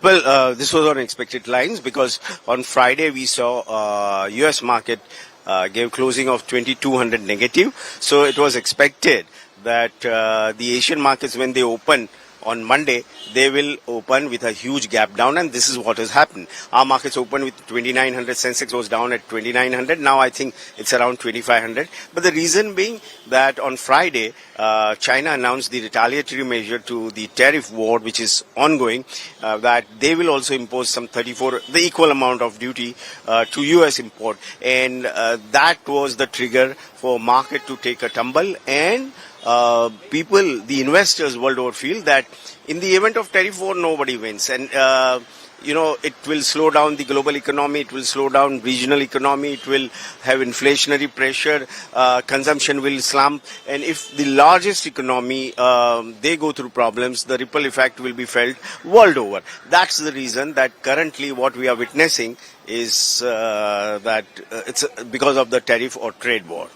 Well, this was on expected lines because on Friday we saw U.S. market gave closing of 2200 negative. So it was expected that the Asian markets, when they open on Monday, they will open with a huge gap down, and this is what has happened. Our markets opened with 2900, Sensex was down at 2900, now I think it's around 2500. But the reason being that on Friday, China announced the retaliatory measure to the tariff war, which is ongoing, that they will also impose some the equal amount of duty to US import, and that was the trigger for market to take a tumble, and the investors world over feel that in the event of tariff war, nobody wins. And, it will slow down the global economy, it will slow down regional economy, it will have inflationary pressure, consumption will slump. And if the largest economy, they go through problems, the ripple effect will be felt world over. That's the reason that currently what we are witnessing is that it's because of the tariff or trade war.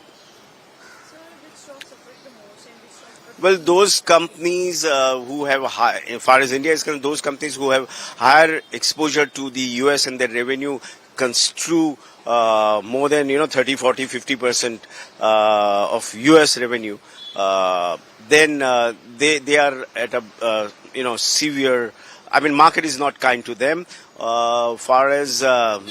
Well, those companies who have high, as far as India is concerned, those companies who have higher exposure to the US and their revenue construe more than 30, 40, 50% of US revenue, then they are at a severe. I mean, market is not kind to them. Far as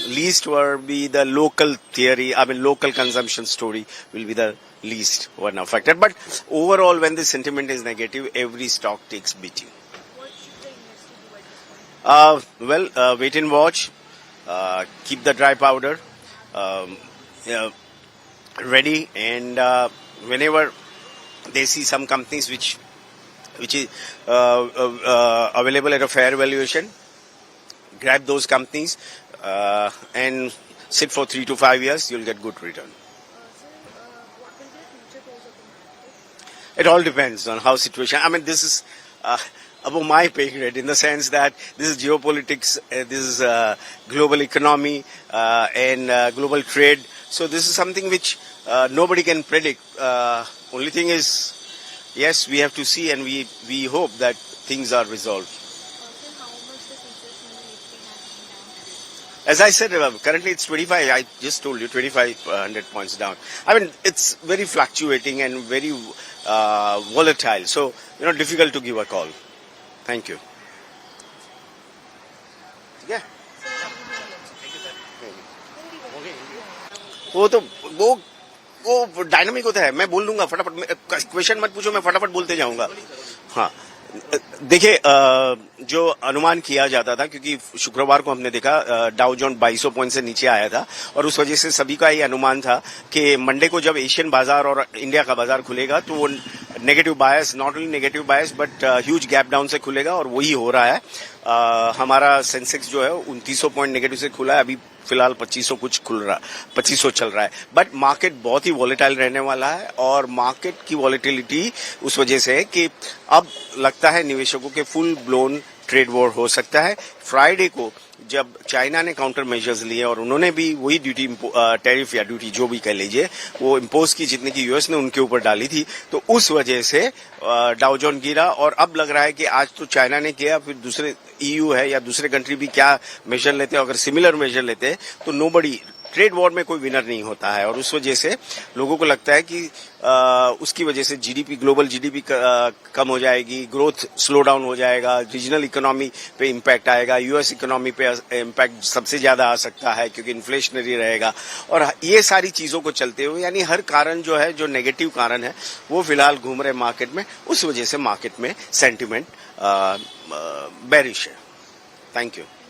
least will be the local theory. I mean, local consumption story will be the least one affected. But overall, when the sentiment is negative, every stock takes beating. What should the investor do at this point? Wait and watch. Keep the dry powder ready, and whenever they see some companies which is available at a fair valuation, grab those companies and sit for 3 to 5 years, you'll get good return. What will be the future course of the market? It all depends on how situation. I mean, this is above my pay grade in the sense that this is geopolitics, this is global economy and global trade. So this is something which nobody can predict. Only thing is, yes, we have to see, and we hope that things are resolved. How much the Sensex and the Nifty has been down today? As I said, currently it's 25. I just told you 2,500 points down. I mean, it's very fluctuating and very volatile. So, difficult to give a call. Thank you. Yeah. वो dynamic होता है. मैं बोल दूंगा फटाफट. Question मत पूछो, मैं फटाफट बोलते जाऊंगा. हाँ, देखिए, जो अनुमान किया जाता था, क्योंकि शुक्रवार को हमने देखा डाउ जोन 2200 पॉइंट से नीचे आया था, और उस वजह से सभी का ये अनुमान था कि मंडे को जब एशियन बाजार और इंडिया का बाजार खुलेगा तो वो negative bias, not only negative bias but huge gap down से खुलेगा, और वही हो रहा है. हमारा सेंसेक्स जो है 2900 पॉइंट नेगेटिव से खुला है. अभी फिलहाल 2500 चल रहा है. बट मार्केट बहुत ही वॉलेटाइल रहने वाला है, और मार्केट की वॉलेटिलिटी उस वजह से है कि अब लगता है निवेशकों के फुल ब्लोन ट्रेड वॉर हो सकता है. फ्राइडे को जब चाइना ने काउंटर मेजर्स लिए और उन्होंने भी वही ड्यूटी, टैरिफ या ड्यूटी जो भी कह लीजिए, वो इम्पोज की जितने की यूएस ने उनके ऊपर डाली थी, तो उस वजह से डाउ जोन गिरा. और अब लग रहा है कि आज तो चाइना ने किया, फिर दूसरे ईयू है या दूसरे कंट्री भी क्या मेजर लेते हैं. अगर सिमिलर मेजर लेते हैं तो नोबडी, ट्रेड वॉर में कोई विनर नहीं होता है, और उस वजह से लोगों को लगता है कि उसकी वजह से जीडीपी, ग्लोबल जीडीपी कम हो जाएगी, ग्रोथ स्लो डाउन हो जाएगा, रीजनल इकोनॉमी पे इम्पैक्ट आएगा, यूएस इकोनॉमी पे इम्पैक्ट सबसे ज्यादा आ सकता है क्योंकि इन्फ्लेशनरी रहेगा. और ये सारी चीजों को चलते हुए, यानी हर कारण जो है, जो नेगेटिव कारण है, वो फिलहाल घूम रहे मार्केट में. उस वजह से मार्केट में सेंटिमेंट बेरिश है. Thank you.